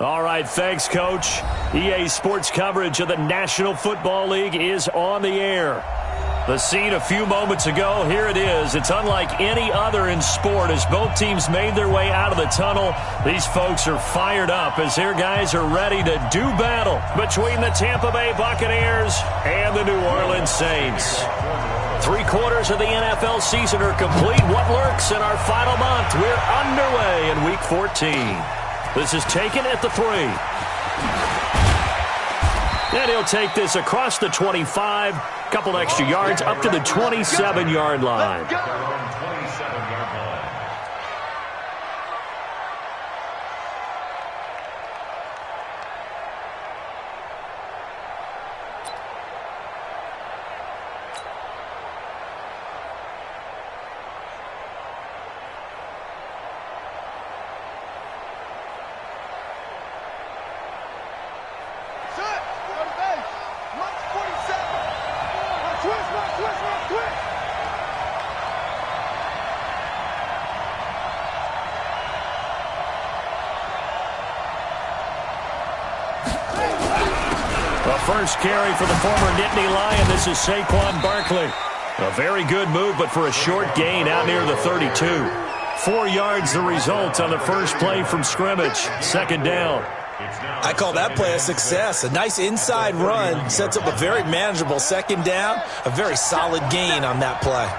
All right, thanks, Coach. EA Sports coverage of the National Football League is on the air. The scene a few moments ago, here it is. It's unlike any other in sport as both teams made their way out of the tunnel. These folks are fired up as their guys are ready to do battle between the Tampa Bay Buccaneers and the New Orleans Saints. 3/4 of the NFL season are complete. What lurks in our final month? We're underway in Week 14. This is taken at the 3. And he'll take this across the 25. Couple extra yards up to the 27-yard line. First carry for the former Nittany Lion. This is Saquon Barkley. A very good move, but for a short gain out near the 32. 4 yards the result on the first play from scrimmage. Second down. I call that play a success. A nice inside run sets up a very manageable second down. A very solid gain on that play.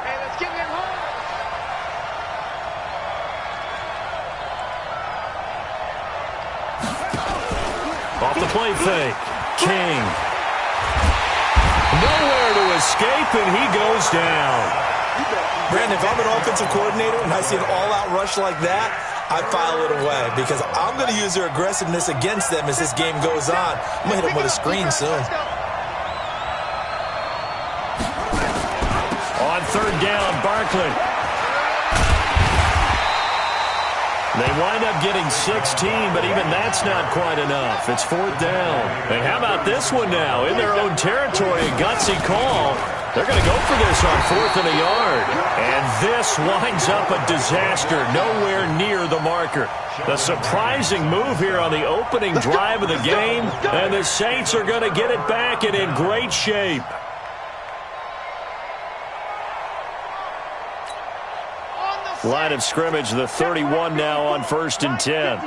Off the play fake. King. Nowhere to escape, and he goes down. Brandon, if I'm an offensive coordinator and I see an all-out rush like that, I file it away because I'm going to use their aggressiveness against them as this game goes on. I'm going to hit them with a screen soon. On third down, Barkley. They wind up getting 16, but even that's not quite enough. It's fourth down. And how about this one now? In their own territory, a gutsy call. They're going to go for this on 4th and a yard. And this winds up a disaster, nowhere near the marker. The surprising move here on the opening drive of the game, and the Saints are going to get it back and in great shape. Line of scrimmage, the 31 now on 1st and 10.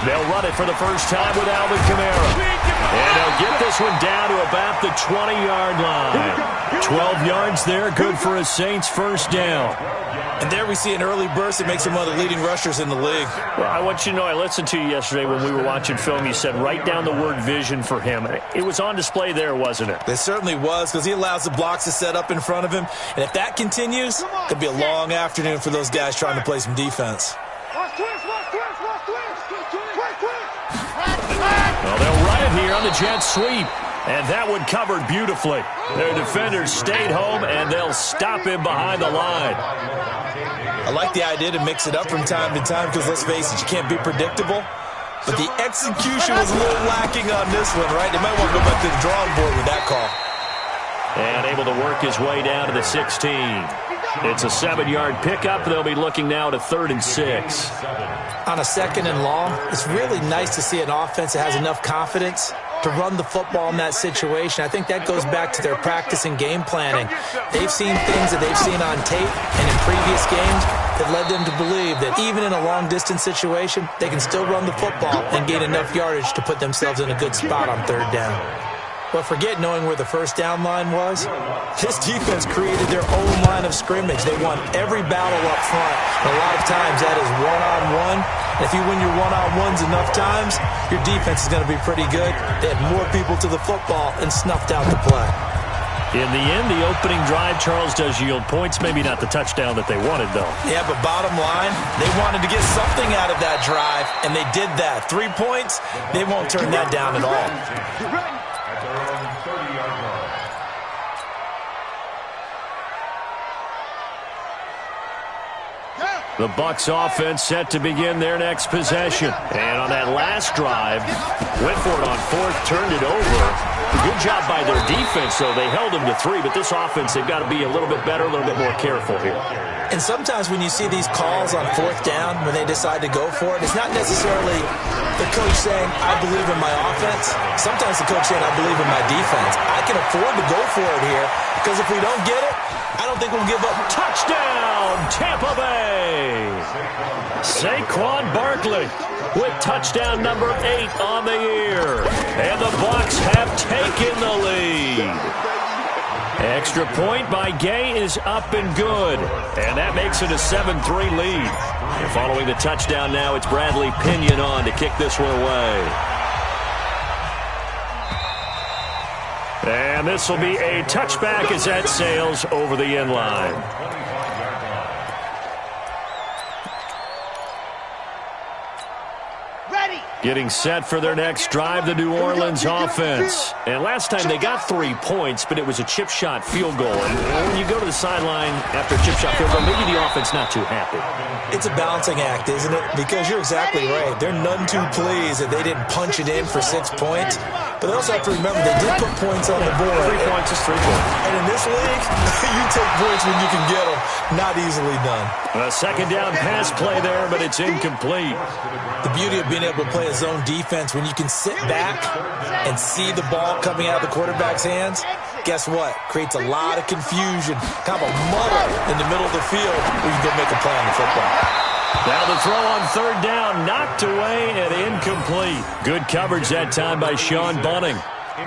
They'll run it for the first time with Alvin Kamara. And they'll get this one down to about the 20-yard line. 12 yards there, good for a Saints first down. And there we see an early burst that makes him one of the leading rushers in the league. Well, I want you to know, I listened to you yesterday when we were watching film. You said write down the word vision for him. It was on display there, wasn't it? It certainly was, because he allows the blocks to set up in front of him. And if that continues, it could be a long afternoon for those guys trying to play some defense. Well, they'll run it here on the jet sweep. And that one covered beautifully. Their defenders stayed home, and they'll stop him behind the line. I like the idea to mix it up from time to time because, let's face it, you can't be predictable. But the execution was a little lacking on this one, right? They might want to go back to the drawing board with that call. And able to work his way down to the 16. It's a 7-yard pickup. They'll be looking now to 3rd and 6. On a 2nd and long, it's really nice to see an offense that has enough confidence to run the football in that situation. I think that goes back to their practice and game planning. They've seen things that they've seen on tape and in previous games that led them to believe that even in a long-distance situation, they can still run the football and gain enough yardage to put themselves in a good spot on 3rd down. But forget knowing where the first down line was. This defense created their own line of scrimmage. They won every battle up front. And a lot of times that is one-on-one. And if you win your one-on-ones enough times, your defense is going to be pretty good. They had more people to the football and snuffed out the play. In the end, the opening drive, Charles, does yield points. Maybe not the touchdown that they wanted, though. Yeah, but bottom line, they wanted to get something out of that drive, and they did that. 3 points, they won't turn that down at all. The Bucs offense set to begin their next possession. And on that last drive, went for it on 4th, turned it over. Good job by their defense, though. They held them to 3, but this offense, they've got to be a little bit better, a little bit more careful here. And sometimes when you see these calls on 4th down, when they decide to go for it, it's not necessarily the coach saying, I believe in my offense. Sometimes the coach saying, I believe in my defense. I can afford to go for it here because if we don't get it, I don't think we'll give up. Touchdown, Tampa Bay! Saquon Barkley with touchdown number 8 on the year. And the Bucs have taken the lead. Extra point by Gay is up and good. And that makes it a 7-3 lead. And following the touchdown now, it's Bradley Pinion on to kick this one away. And this will be a touchback as that sails over the end line. Getting set for their next drive, the New Orleans offense. And last time they got 3 points, but it was a chip shot field goal. And when you go to the sideline after a chip shot field goal, maybe the offense not too happy. It's a balancing act, isn't it? Because you're exactly right. They're none too pleased that they didn't punch it in for 6 points. But they also have to remember they did put points on the board. 3 points is 3 points. And in this league, you take points when you can get them. Not easily done. A second down pass play there, but it's incomplete. The beauty of being able to play a zone defense when you can sit back and see the ball coming out of the quarterback's hands, guess what? Creates a lot of confusion, kind of a muddle in the middle of the field where you can go make a play on the football. Now the throw on 3rd down, knocked away and incomplete. Good coverage that time by Sean Bunting.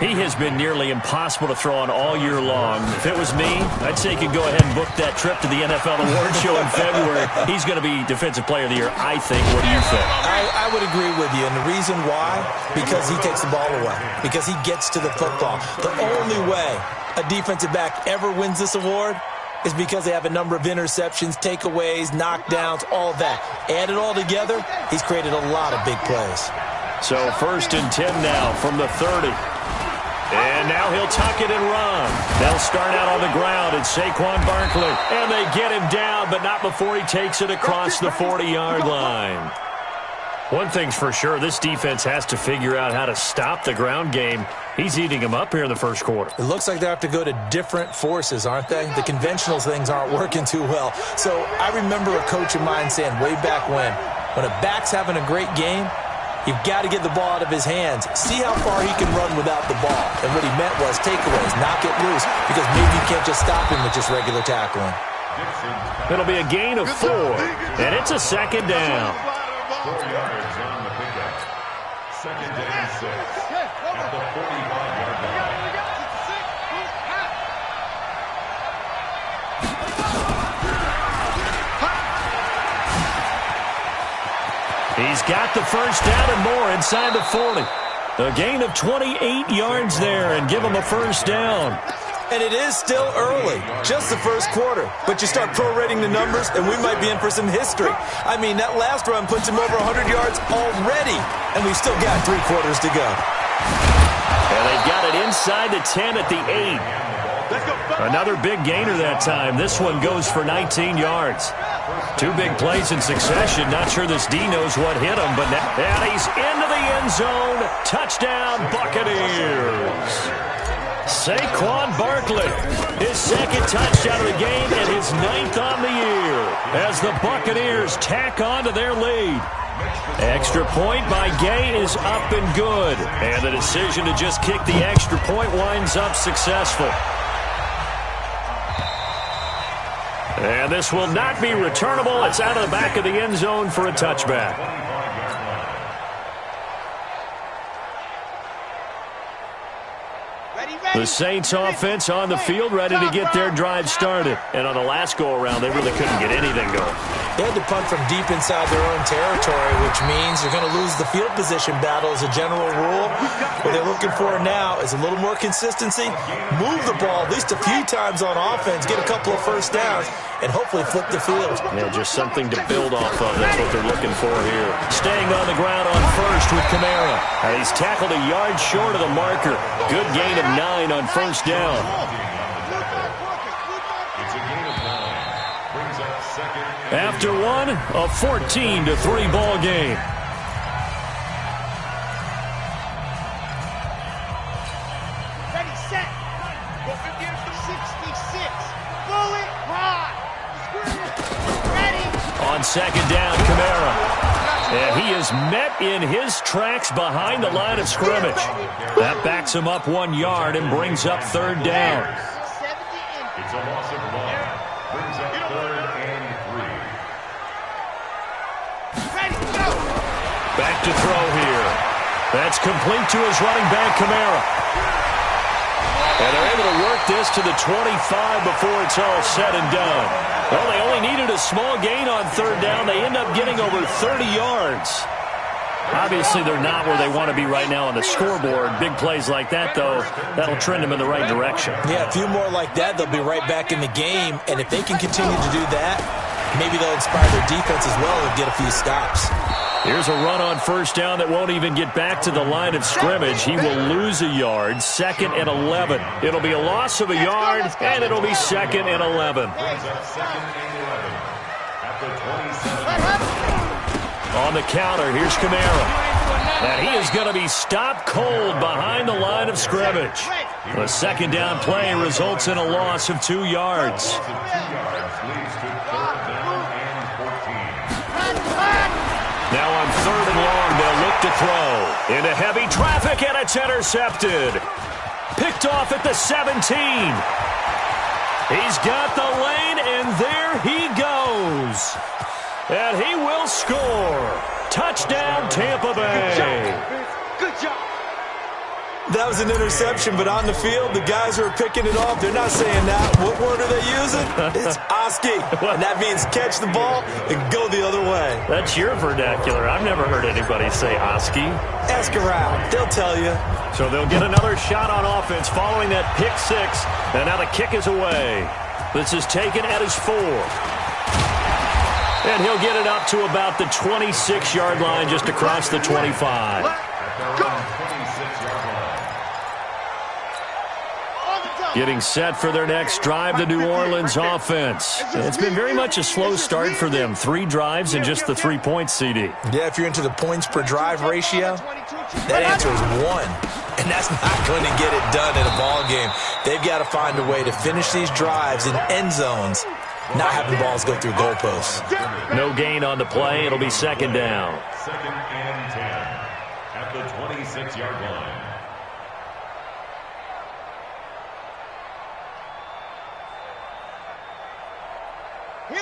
He has been nearly impossible to throw on all year long. If it was me, I'd say he could go ahead and book that trip to the NFL Award Show in February. He's going to be Defensive Player of the Year, I think. What do you think? I would agree with you, and the reason why, because he takes the ball away, because he gets to the football. The only way a defensive back ever wins this award is because they have a number of interceptions, takeaways, knockdowns, all that. Add it all together, he's created a lot of big plays. So 1st and 10 now from the 30. And now he'll tuck it and run. They'll start out on the ground. It's Saquon Barkley. And they get him down, but not before he takes it across the 40-yard line. One thing's for sure, this defense has to figure out how to stop the ground game. He's eating them up here in the first quarter. It looks like they have to go to different forces, aren't they? The conventional things aren't working too well. So I remember a coach of mine saying way back when a back's having a great game, you've got to get the ball out of his hands. See how far he can run without the ball. And what he meant was takeaways, knock it loose, because maybe you can't just stop him with just regular tackling. It'll be a gain of 4, and it's a 2nd down. 4 yards on the pickup. 2nd and 6 at the 45-yard line. He's got the first down and more inside the 40. A gain of 28 yards there and give him a first down. And it is still early, just the first quarter. But you start prorating the numbers, and we might be in for some history. I mean, that last run puts him over 100 yards already, and we've still got 3 quarters to go. And they've got it inside the 10 at the 8. Another big gainer that time. This one goes for 19 yards. 2 big plays in succession. Not sure this D knows what hit him, but now and he's into the end zone. Touchdown, Buccaneers. Saquon Barkley, his 2nd touchdown of the game and his 9th on the year as the Buccaneers tack on to their lead. Extra point by Gay is up and good. And the decision to just kick the extra point winds up successful. And this will not be returnable. It's out of the back of the end zone for a touchback. The Saints offense on the field ready to get their drive started. And on the last go-around, they really couldn't get anything going. They had to punt from deep inside their own territory, which means you're going to lose the field position battle as a general rule. What they're looking for now is a little more consistency, move the ball at least a few times on offense, get a couple of first downs, and hopefully flip the field. Yeah, just something to build off of. That's what they're looking for here. Staying on the ground on first with Kamara. And he's tackled a yard short of the marker. Good gain of 9 on first down. After one, a 14-3 ball game. second down, Kamara. And he is met in his tracks behind the line of scrimmage. That backs him up 1 yard and brings up third down. It's a loss of 1. Brings up 3rd and 3. Back to throw here. That's complete to his running back, Kamara. And they're able to work this to the 25 before it's all said and done. Well, they only needed a small gain on third down. They end up getting over 30 yards. Obviously, they're not where they want to be right now on the scoreboard. Big plays like that, though, that'll trend them in the right direction. Yeah, a few more like that, they'll be right back in the game. And if they can continue to do that, maybe they'll inspire their defense as well and get a few stops. Here's a run on first down that won't even get back to the line of scrimmage. He will lose a yard, 2nd and 11. It'll be a loss of a yard, and it'll be 2nd and 11. On the counter, here's Kamara. And he is going to be stopped cold behind the line of scrimmage. The second down play results in a loss of 2 yards. Now on 3rd and long, they'll look to throw. Into heavy traffic, and it's intercepted. Picked off at the 17. He's got the lane, and there he goes. And he will score. Touchdown, Tampa Bay. Good job. That was an interception, but on the field, the guys who are picking it off, they're not saying that. What word are they using? It's Oski. And that means catch the ball and go the other way. That's your vernacular. I've never heard anybody say Oski. Ask around. They'll tell you. So they'll get another shot on offense following that pick 6. And now the kick is away. This is taken at his 4. And he'll get it up to about the 26-yard line just across the 25. Getting set for their next drive, the New Orleans offense. It's been very much a slow start for them. 3 drives and just the 3 points, CD. Yeah, if you're into the points per drive ratio, that answer is 1. And that's not going to get it done in a ball game. They've got to find a way to finish these drives in end zones, not having balls go through goalposts. No gain on the play. It'll be 2nd down. 2nd and 10 at the 26-yard line.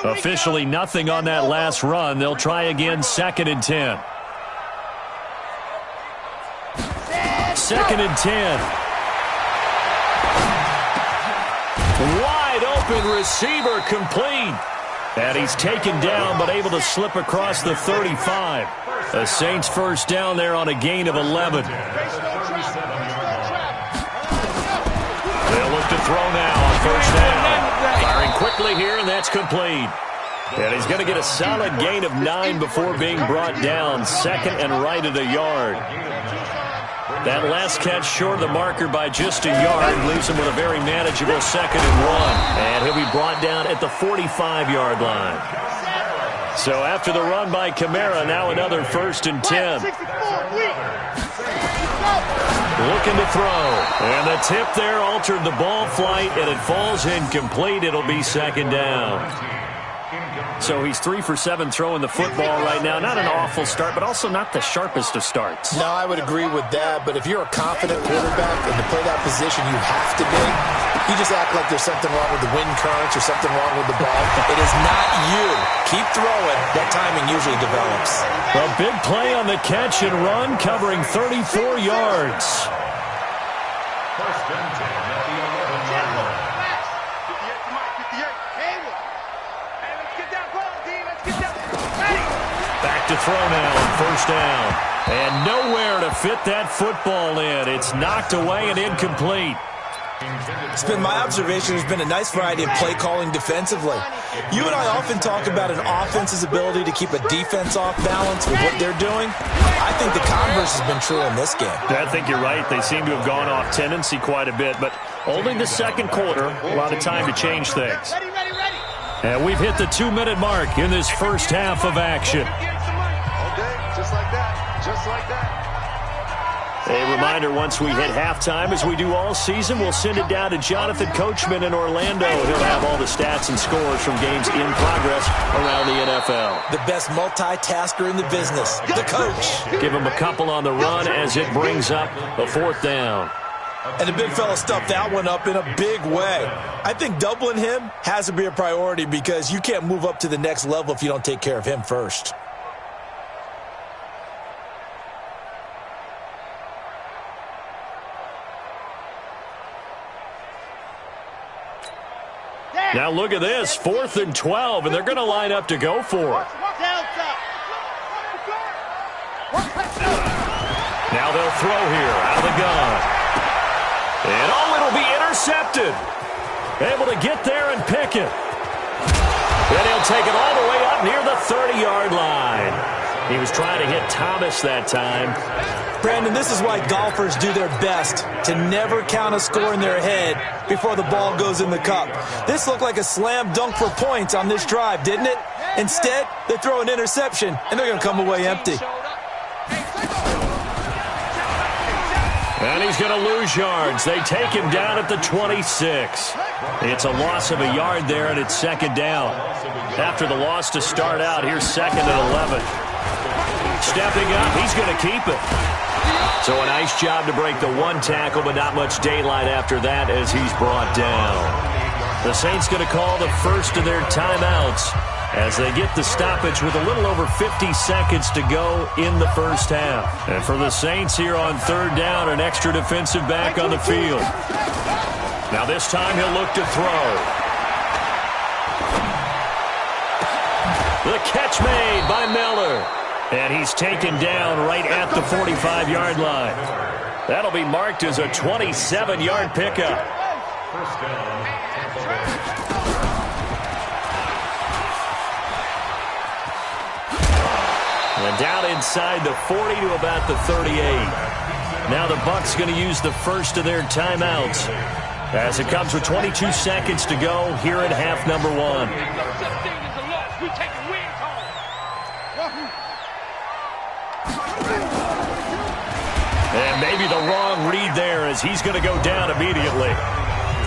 Officially nothing on that last run. They'll try again, 2nd and 10. 2nd and 10. Wide open receiver complete. And he's taken down but able to slip across the 35. The Saints first down there on a gain of 11. They'll look to throw now on first down. Firing quickly here, and that's complete. And he's going to get a solid gain of 9 before being brought down. 2nd and right at a yard. That last catch short of the marker by just a yard leaves him with a very manageable 2nd and 1. And he'll be brought down at the 45-yard line. So after the run by Kamara, now another 1st and 10. Looking to throw. And the tip there altered the ball flight, and it falls incomplete. It'll be 2nd down. So he's 3 for 7 throwing the football right now. Not an awful start, but also not the sharpest of starts. No, I would agree with that. But if you're a confident quarterback and to play that position, you have to be. You just act like there's something wrong with the wind currents or something wrong with the ball. It is not you. Keep throwing. That timing usually develops. A big play on the catch and run, covering 34 yards. 1st and 10 at the 11-yard line. Back to throw now on first down. And nowhere to fit that football in. It's knocked away and incomplete. It's been my observation there's been a nice variety of play calling defensively. You and I often talk about an offense's ability to keep a defense off balance with what they're doing. I think the converse has been true in this game. I think you're right. They seem to have gone off tendency quite a bit, but only the 2nd quarter, a lot of time to change things. And we've hit the 2-minute mark in this first half of action. Just like that. Just like that. A reminder, once we hit halftime, as we do all season, we'll send it down to Jonathan Coachman in Orlando. He'll have all the stats and scores from games in progress around the NFL. The best multitasker in the business, the coach. Give him a couple on the run as it brings up a 4th down. And the big fella stuffed that one up in a big way. I think doubling him has to be a priority because you can't move up to the next level if you don't take care of him first. Now look at this, 4th and 12, and they're going to line up to go for it. Now they'll throw here out of the gun. And it'll be intercepted. Able to get there and pick it. And he'll take it all the way up near the 30-yard line. He was trying to hit Thomas that time. Brandon, this is why golfers do their best to never count a score in their head before the ball goes in the cup. This looked like a slam dunk for points on this drive, didn't it? Instead, they throw an interception, and they're going to come away empty. And he's going to lose yards. They take him down at the 26. It's a loss of a yard there, and it's 2nd down. After the loss to start out, here's 2nd and 11. Stepping up, he's going to keep it. So a nice job to break the 1 tackle, but not much daylight after that as he's brought down. The Saints going to call the first of their timeouts as they get the stoppage with a little over 50 seconds to go in the first half. And for the Saints here on 3rd down, an extra defensive back on the field. Now this time he'll look to throw. The catch made by Miller. And he's taken down right at the 45-yard line. That'll be marked as a 27-yard pickup. First down, Tampa Bay. And down inside the 40 to about the 38. Now the Bucs going to use the first of their timeouts as it comes with 22 seconds to go here at half number 1. And maybe the wrong read there as he's going to go down immediately.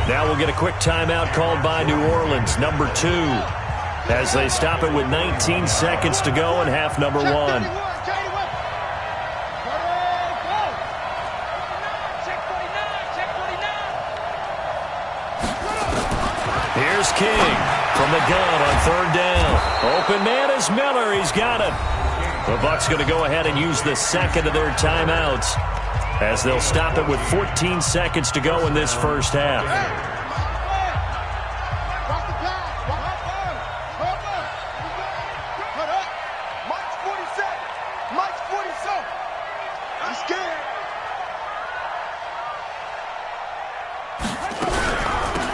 Now we'll get a quick timeout called by New Orleans, number 2, as they stop it with 19 seconds to go in half number 1. Here's King from the gun on 3rd down. Open man is Miller. He's got it. The Bucs going to go ahead and use the 2nd of their timeouts as they'll stop it with 14 seconds to go in this first half.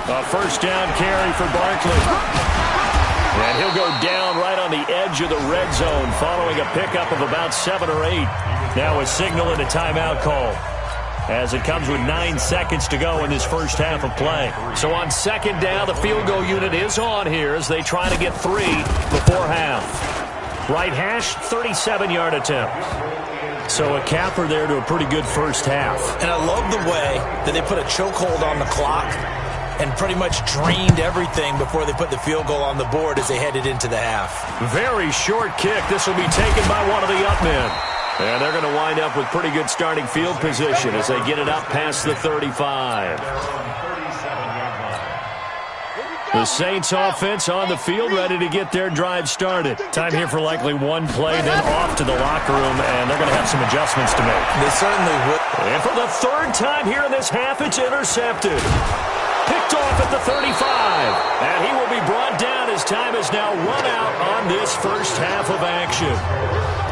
A first down carry for Barkley. And he'll go down right on the edge of the red zone following a pickup of about 7 or 8. Now a signal and a timeout call as it comes with 9 seconds to go in this first half of play. So on 2nd down, the field goal unit is on here as they try to get 3 before half. Right hash, 37-yard attempt. So a capper there to a pretty good first half. And I love the way that they put a chokehold on the clock and pretty much drained everything before they put the field goal on the board as they headed into the half. Very short kick. This will be taken by one of the up men. And they're going to wind up with pretty good starting field position as they get it up past the 35. The Saints offense on the field ready to get their drive started. Time here for likely one play, then off to the locker room, and they're going to have some adjustments to make. They certainly would. And for the 3rd time here in this half, it's intercepted. Picked off at the 35. And he will be brought down as time has now run out on this first half of action.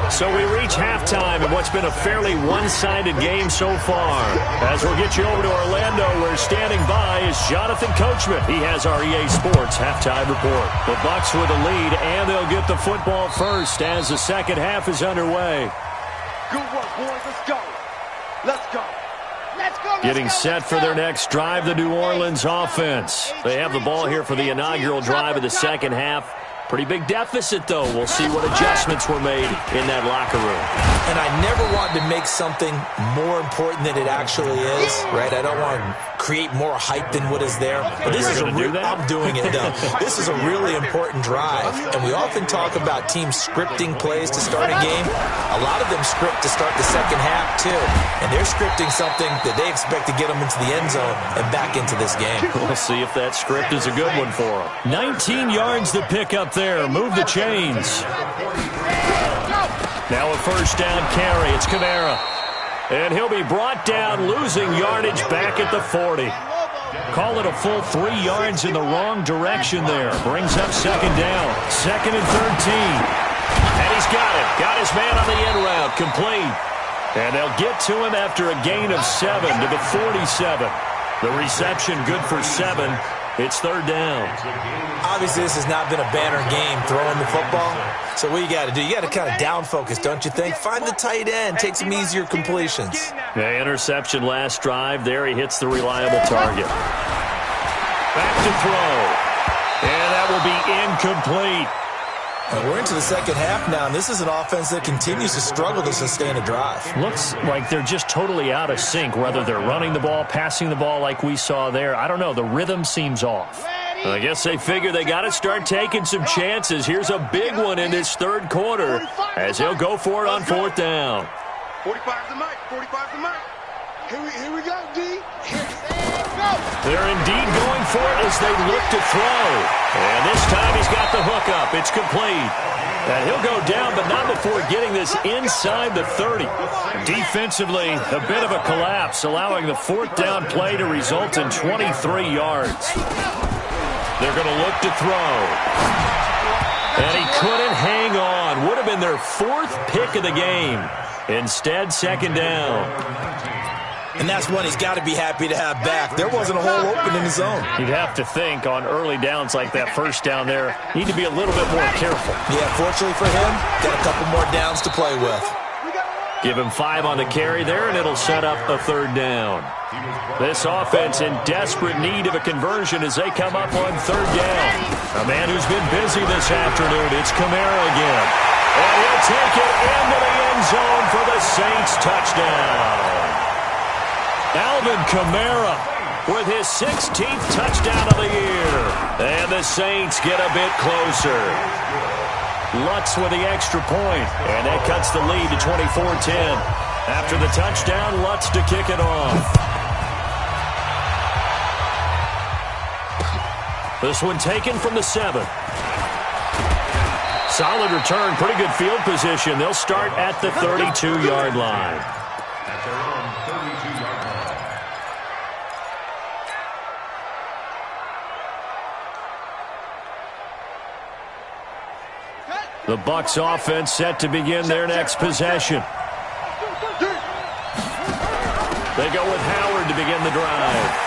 So we reach halftime in what's been a fairly one-sided game so far. As we'll get you over to Orlando, where standing by is Jonathan Coachman. He has our EA Sports halftime report. The Bucs with a lead, and they'll get the football first as the second half is underway. Good work, boys. Let's go. Let's go. Getting set for their next drive, the New Orleans offense. They have the ball here for the inaugural drive of the second half. Pretty big deficit, though. We'll see what adjustments were made in that locker room. And I never want to make something more important than it actually is, right? I don't want to create more hype than what is there. But this is I'm doing it, though. This is a really important drive. And we often talk about teams scripting plays to start a game. A lot of them script to start the second half, too. And they're scripting something that they expect to get them into the end zone and back into this game. We'll see if that script is a good one for them. 19 yards to pick up there. Move the chains. Now a first down carry. It's Kamara. And he'll be brought down, losing yardage back at the 40. Call it a full 3 yards in the wrong direction there. Brings up second down. 2nd and 13. And he's got it. Got his man on the end route. Complete. And they'll get to him after a gain of 7 to the 47. The reception good for 7. It's 3rd down. Obviously, this has not been a banner game throwing the football. So what you got to do, you got to kind of down focus, don't you think? Find the tight end, take some easier completions. The interception last drive. There he hits the reliable target. Back to throw. And that will be incomplete. We're into the second half now, and this is an offense that continues to struggle to sustain a drive. Looks like they're just totally out of sync, whether they're running the ball, passing the ball like we saw there. I don't know. The rhythm seems off. I guess they figure they got to start taking some chances. Here's a big one in this 3rd quarter as he'll go for it on 4th down. 45's the mic. 45's the mic. Here we go, D. They're indeed going for it as they look to throw. And this time he's got the hook up. It's complete. And he'll go down, but not before getting this inside the 30. Defensively, a bit of a collapse, allowing the 4th down play to result in 23 yards. They're going to look to throw. And he couldn't hang on. Would have been their 4th pick of the game. Instead, 2nd down. And that's one he's got to be happy to have back. There wasn't a hole open in his own. You'd have to think on early downs like that first down there, need to be a little bit more careful. Yeah, fortunately for him, got a couple more downs to play with. Give him 5 on the carry there, and it'll set up a 3rd down. This offense in desperate need of a conversion as they come up on 3rd down. A man who's been busy this afternoon, it's Kamara again. And he'll take it into the end zone for the Saints touchdown. Alvin Kamara with his 16th touchdown of the year. And the Saints get a bit closer. Lutz with the extra point, and that cuts the lead to 24-10. After the touchdown, Lutz to kick it off. This one taken from the 7. Solid return, pretty good field position. They'll start at the 32-yard line. At their own 32-yard line. The Bucs offense set to begin their next possession. They go with Howard to begin the drive.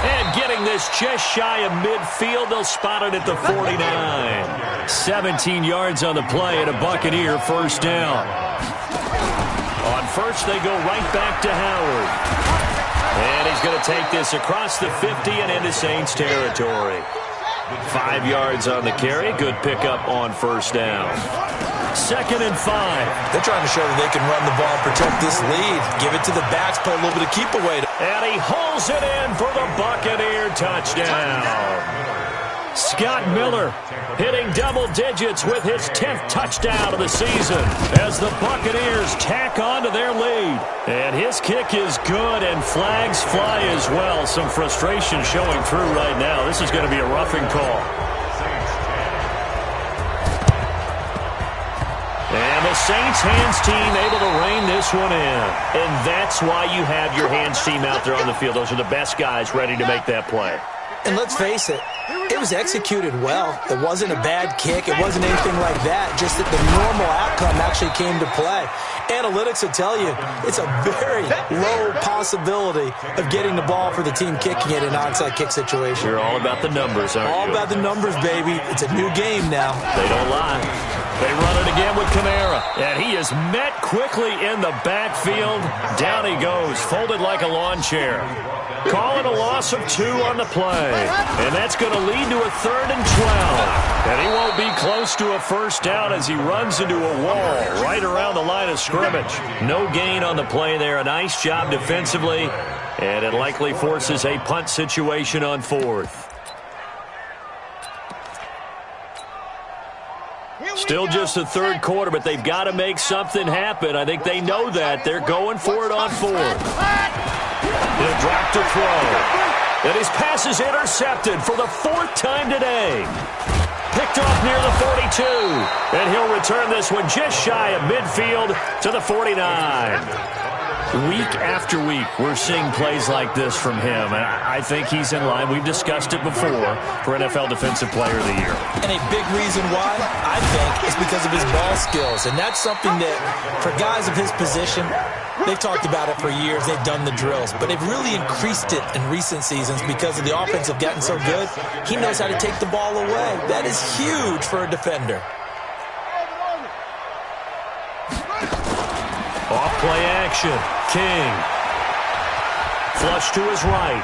And getting this just shy of midfield, they'll spot it at the 49. 17 yards on the play and a Buccaneer first down. On first, they go right back to Howard. And he's going to take this across the 50 and into Saints territory. 5 yards on the carry. Good pickup on first down. 2nd and 5. They're trying to show that they can run the ball and protect this lead. Give it to the backs, play a little bit of keep away. And he hauls it in for the Buccaneer touchdown. Scott Miller hitting double digits with his 10th touchdown of the season as the Buccaneers tack on to their lead. And his kick is good, and flags fly as well. Some frustration showing through right now. This is going to be a roughing call. And the Saints hands team able to rein this one in. And that's why you have your hands team out there on the field. Those are the best guys ready to make that play. And let's face it, it was executed well. It wasn't a bad kick. It wasn't anything like that. Just that the normal outcome actually came to play. Analytics will tell you it's a very low possibility of getting the ball for the team kicking it in an onside kick situation. You're all about the numbers, aren't you? All about the numbers, baby. It's a new game now. They don't lie. They run it again with Kamara. And he is met quickly in the backfield. Down he goes, folded like a lawn chair. Calling a loss of 2 on the play. And that's going to lead to a 3rd and 12. And he won't be close to a first down as he runs into a wall right around the line of scrimmage. No gain on the play there. A nice job defensively. And it likely forces a punt situation on 4th. Still just the 3rd quarter, but they've got to make something happen. I think they know that. They're going for it on 4th. He'll drop to throw. And his pass is intercepted for the 4th time today. Picked off near the 42. And he'll return this one just shy of midfield to the 49. Week after week, we're seeing plays like this from him, and I think he's in line. We've discussed it before for NFL Defensive Player of the Year. And a big reason why, I think, is because of his ball skills, and that's something that, for guys of his position, they've talked about it for years. They've done the drills, but they've really increased it in recent seasons because of the offense have gotten so good. He knows how to take the ball away. That is huge for a defender. Off-play action. King. Flush to his right.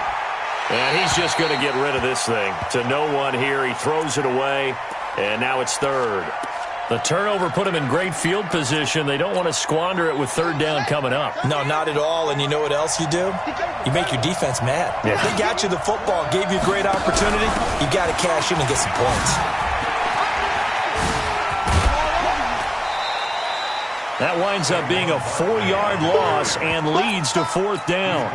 And he's just going to get rid of this thing. To no one here. He throws it away. And now it's 3rd. The turnover put him in great field position. They don't want to squander it with 3rd down coming up. No, not at all. And you know what else you do? You make your defense mad. Yeah. They got you the football, gave you a great opportunity. You got to cash in and get some points. That winds up being a 4-yard loss and leads to 4th down.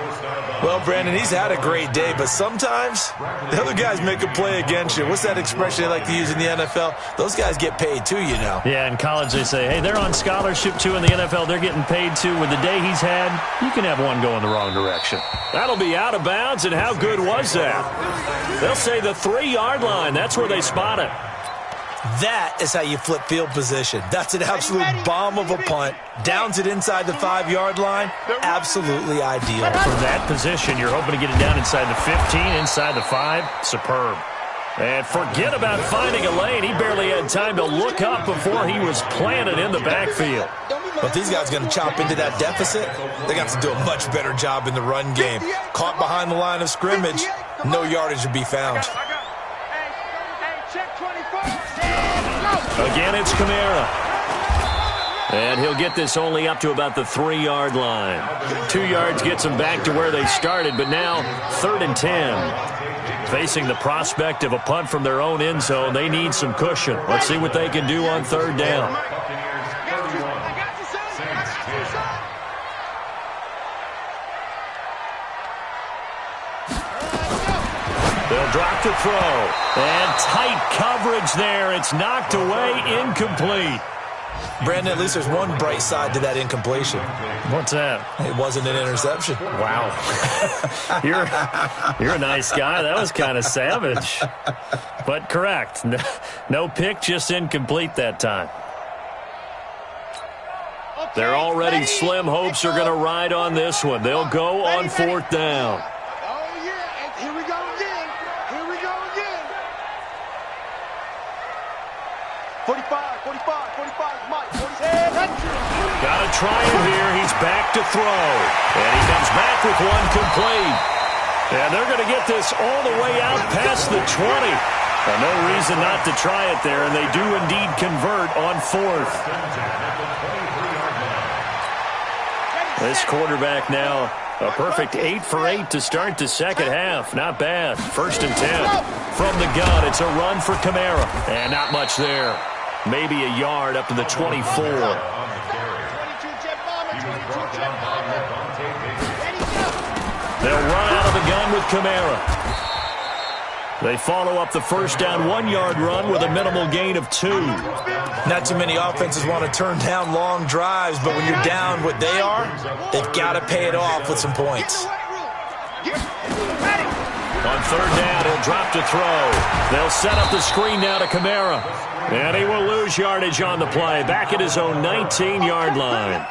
Well, Brandon, he's had a great day, but sometimes the other guys make a play against you. What's that expression they like to use in the NFL? Those guys get paid too, you know. Yeah, in college they say, hey, they're on scholarship too. In the NFL, they're getting paid too. With the day he's had, you can have one go in the wrong direction. That'll be out of bounds, and how good was that? They'll say the 3-yard line. That's where they spot it. That is how you flip field position. That's an absolute bomb of a punt. Downs it inside the 5-yard line. Absolutely ideal. For that position, you're hoping to get it down inside the 15, inside the 5. Superb. And forget about finding a lane. He barely had time to look up before he was planted in the backfield. But these guys are going to chop into that deficit. They got to do a much better job in the run game. Caught behind the line of scrimmage, no yardage to be found. Again, it's Kamara. And he'll get this only up to about the 3-yard line. 2 yards gets them back to where they started, but now 3rd and 10. Facing the prospect of a punt from their own end zone, they need some cushion. Let's see what they can do on 3rd down. They'll drop to throw. And tight coverage there. It's knocked away, incomplete. Brandon, at least there's one bright side to that incompletion. What's that? It wasn't an interception. Wow. You're a nice guy. That was kind of savage. But correct. No pick, just incomplete that time. Their already slim hopes are going to ride on this one. They'll go on 4th down. Got to try it here. He's back to throw. And he comes back with one complete. And they're going to get this all the way out past the 20. Well, no reason not to try it there, and they do indeed convert on 4th. This quarterback now, a perfect 8 for 8 to start the second half. Not bad. 1st and 10. From the gun, it's a run for Kamara. And not much there. Maybe a yard up to the 24. They'll run out of the gun with Kamara. They follow up the first down 1-yard run with a minimal gain of 2. Not too many offenses want to turn down long drives, but when you're down what they are, they've got to pay it off with some points. On 3rd down, he'll drop to throw. They'll set up the screen now to Kamara. And he will lose yardage on the play, back at his own 19-yard line.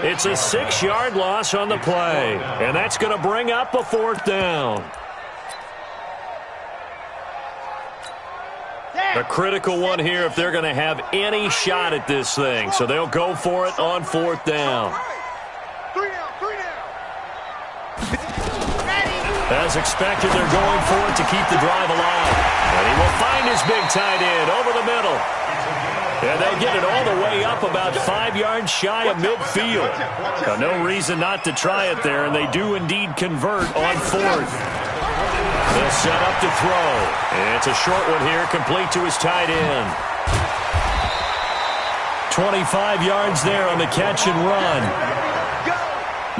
It's a 6-yard loss on the play, and that's going to bring up a 4th down. A critical one here if they're going to have any shot at this thing. So they'll go for it on 4th down. As expected, they're going for it to keep the drive alive. And he will find his big tight end over the middle. And they'll get it all the way up about 5 yards shy of midfield. Now, no reason not to try it there, and they do indeed convert on 4th. They'll set up to throw. And it's a short one here, complete to his tight end. 25 yards there on the catch and run.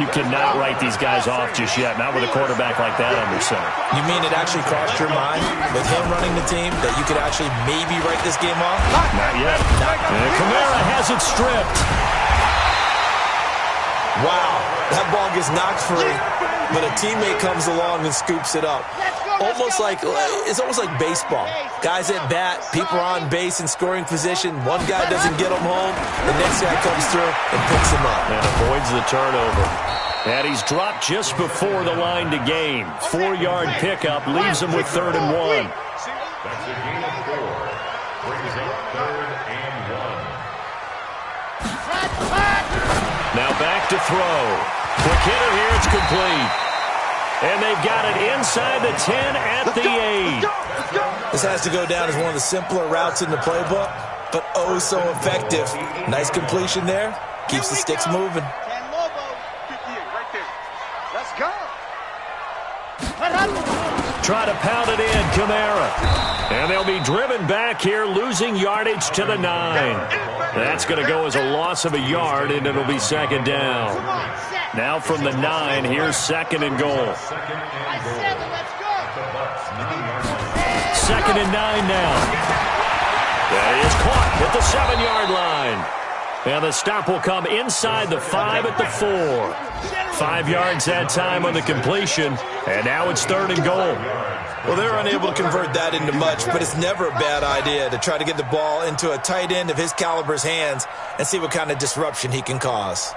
You cannot write these guys off just yet, not with a quarterback like that under center. You mean it actually crossed your mind with him running the team that you could actually maybe write this game off? Not yet. And Kamara has it stripped. Wow, that ball gets knocked free, but a teammate comes along and scoops it up. It's almost like baseball. Guys at bat, people are on base in scoring position. One guy doesn't get them home. The next guy comes through and picks him up. And avoids the turnover. And he's dropped just before the line to gain. 4-yard pickup leaves him with 3rd and 1. That's a gain of 4. Brings up 3rd and 1. Now back to throw. Quick hitter here, it's complete. And they've got it inside the 10 at the 8. This has to go down as one of the simpler routes in the playbook, but oh so effective. Nice completion there. Keeps the sticks moving. Let's go. Try to pound it in, Kamara. And they'll be driven back here, losing yardage to the 9. That's going to go as a loss of a yard, and it'll be 2nd down. Now from the 9, here's 2nd and goal. 2nd and 9 now. That is caught at the 7-yard line. And the stop will come inside the 5 at the 4. 5 yards that time on the completion, and now it's 3rd and goal. Well, they're unable to convert that into much, but it's never a bad idea to try to get the ball into a tight end of his caliber's hands and see what kind of disruption he can cause.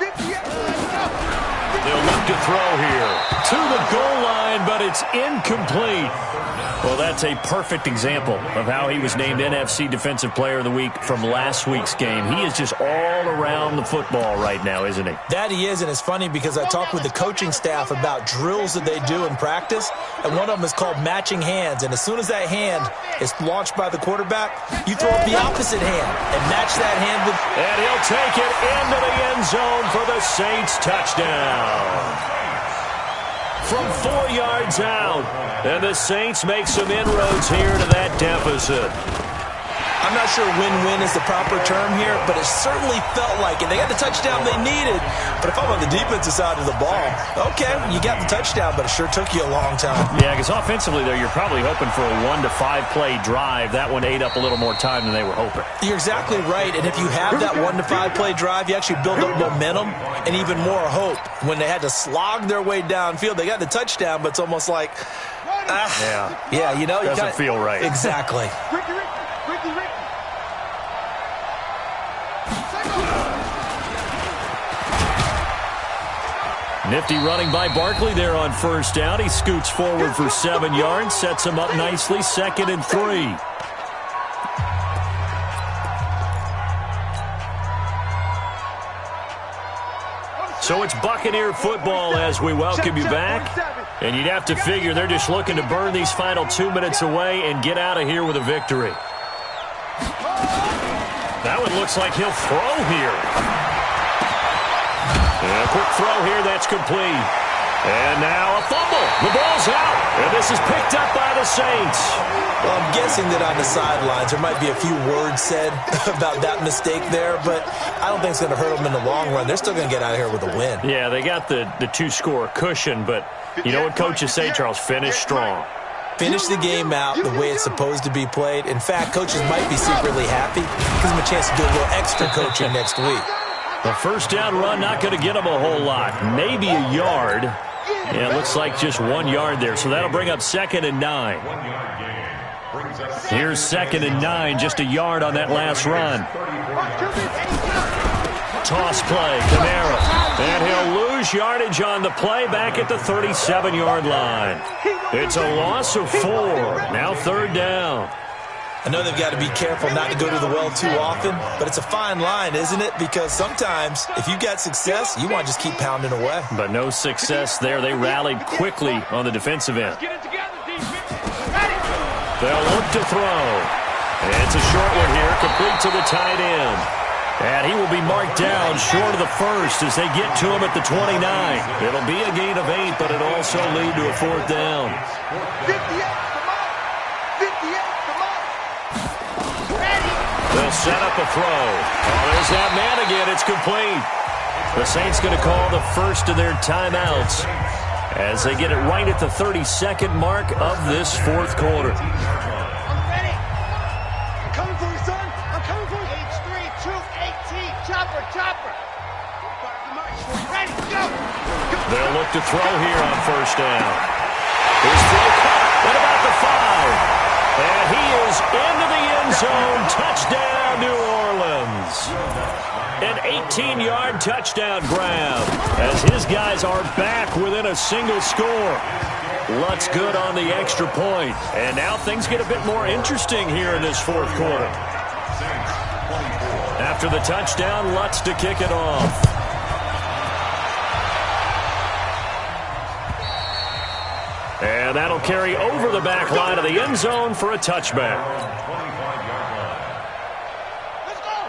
They'll look to throw here. To the goal line, but it's incomplete. Well, that's a perfect example of how he was named NFC Defensive Player of the Week from last week's game. He is just all around the football right now, isn't he? That he is, and it's funny because I talked with the coaching staff about drills that they do in practice, and one of them is called matching hands. And as soon as that hand is launched by the quarterback, you throw up the opposite hand and match that hand with... And he'll take it into the end zone for the Saints touchdown. From 4 yards out, and the Saints make some inroads here to that deficit. I'm not sure win-win is the proper term here, but it certainly felt like it. They got the touchdown they needed, but if I'm on the defensive side of the ball, okay, you got the touchdown, but it sure took you a long time. Yeah, because offensively, though, you're probably hoping for a 1 to 5 play drive. That one ate up a little more time than they were hoping. You're exactly right, and if you have that 1 to 5 play drive, you actually build up momentum and even more hope. When they had to slog their way downfield, they got the touchdown, but it's almost like, yeah, you know, doesn't feel right. Exactly. Nifty running by Barkley there on 1st down. He scoots forward for 7 yards, sets him up nicely, 2nd and 3. So it's Buccaneer football as we welcome you back. And you'd have to figure they're just looking to burn these final 2 minutes away and get out of here with a victory. That one looks like he'll throw here. And a quick throw here, that's complete. And now a fumble. The ball's out. And this is picked up by the Saints. Well, I'm guessing that on the sidelines there might be a few words said about that mistake there, but I don't think it's going to hurt them in the long run. They're still going to get out of here with a win. Yeah, they got the 2-score cushion, but you know what coaches say, Charles? Finish strong. Finish the game out the way it's supposed to be played. In fact, coaches might be secretly happy. Gives them a chance to do a little extra coaching next week. The 1st down run not going to get them a whole lot. Maybe a yard. Yeah, it looks like just 1 yard there. So that'll bring up 2nd and 9. Here's 2nd and 9, just a yard on that last run. Toss play, Kamara. And he'll lose yardage on the play back at the 37-yard line. It's a loss of 4. Now 3rd down. I know they've got to be careful not to go to the well too often, but it's a fine line, isn't it? Because sometimes if you got success, you want to just keep pounding away. But no success there. They rallied quickly on the defensive end. They'll look to throw. It's a short one here, complete to the tight end. And he will be marked down short of the first as they get to him at the 29. It'll be a gain of 8, but it'll also lead to a 4th down. 58, come on. They'll set up a throw. Oh, there's that man again. It's complete. The Saints going to call the first of their timeouts as they get it right at the 32nd mark of this 4th quarter. I'm ready. I'm coming for you, son. I'm coming for you. H3, 218, chopper. Ready, go. They'll look to throw here on 1st down. His throw caught. What about the 5? And he is into the end zone. Touchdown, New Orleans. An 18-yard touchdown grab as his guys are back within a single score. Lutz good on the extra point. And now things get a bit more interesting here in this 4th quarter. After the touchdown, Lutz to kick it off. And that'll carry over the back line of the end zone for a touchback.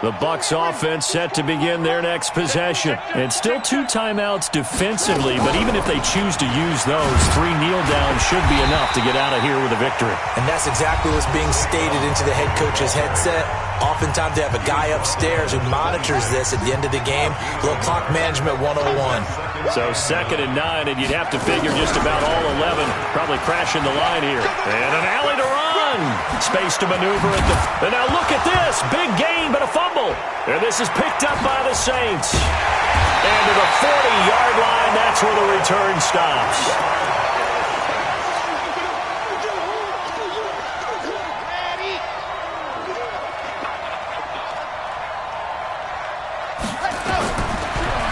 The Bucs offense set to begin their next possession. And still 2 timeouts defensively, but even if they choose to use those, 3 kneel downs should be enough to get out of here with a victory. And that's exactly what's being stated into the head coach's headset. Oftentimes they have a guy upstairs who monitors this at the end of the game. A little clock management 101. So 2nd and 9, and you'd have to figure just about all 11 probably crashing the line here. And an alley to run. Space to maneuver at the... And now look at this. Big gain, but a fumble. And this is picked up by the Saints. And to the 40-yard line, that's where the return stops.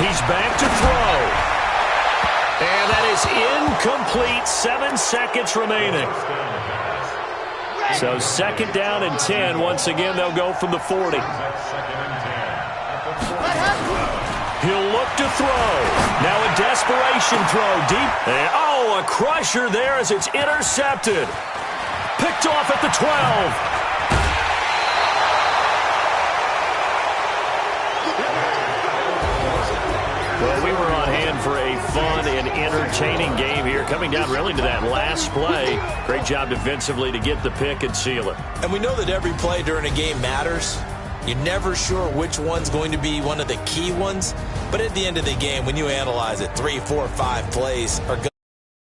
He's back to throw. And that is incomplete. 7 seconds remaining. So 2nd down and 10. Once again, they'll go from the 40. He'll look to throw. Now a desperation throw deep. And, a crusher there as it's intercepted. Picked off at the 12. Well, we were on hand for a fun and entertaining game here, coming down really to that last play. Great job defensively to get the pick and seal it. And we know that every play during a game matters. You're never sure which one's going to be one of the key ones. But at the end of the game, when you analyze it, 3, 4, 5 plays are going